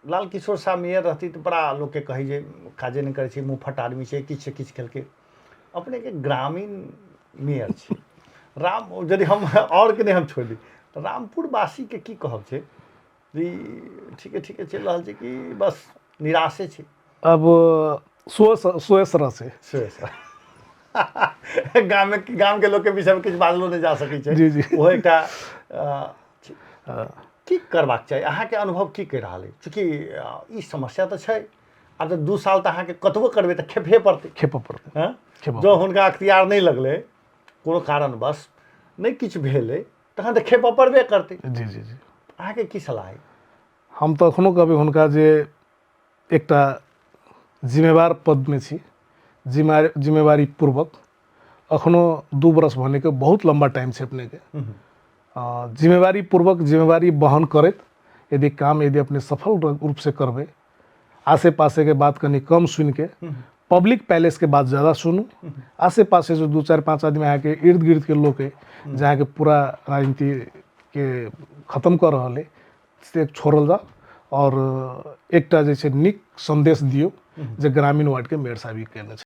Lal Kishore Shah mayor रहती तो बड़ा लोग के कही जे काजे नहीं करे मुँह फट आदमी छै किछु खेलके अपने के ग्रामीण मेयर छी राम यदि हम और के नहीं हम छोड़ दी तो रामपुर वासी के की कहब छै ठीक है चल रहा है कि बस निराशे छै अब सोएसरा से गाम के लोग के विषय में किछु बाजलो नहीं जा सकै छै जी वो एकटा की करबाक चाहिए अहाँ के अनुभव की कह रहा है चूँकि ई समस्या तो छै आ तो 2 साल तो अहाँ के कतबो करबे तो खेपे पड़ते जो हुनका अख्तियार नहीं लगले कोनो कारणवश नहीं किछु भेलै तखन तो खेपऽ पड़बे करते जी अहाँ के की सलाह है हम तो अखनो कहबे हुनका जे एकटा जिम्मेवार पद में छी जिम्मेवारी पूर्वक अखनो 2 बरस भने के बहुत लंबा टाइम छै अपने के जिम्मेवारी पूर्वक जिम्मेवारी वहन करत यदि अपने सफल रूप से करबे आसे पासे के बात कनी कम सुन के पब्लिक पैलेस के बात ज़्यादा सुनू आसे पासे जो 2-4-5 आदमी यहाँ के इर्द गिर्द के लोग के जहाँ के पूरा राजनीति के खत्म कर रहा है से छोड़ल जा और एकटा जैसे निक संदेश दियो जे ग्रामीण वार्ड के मेयर साहब केने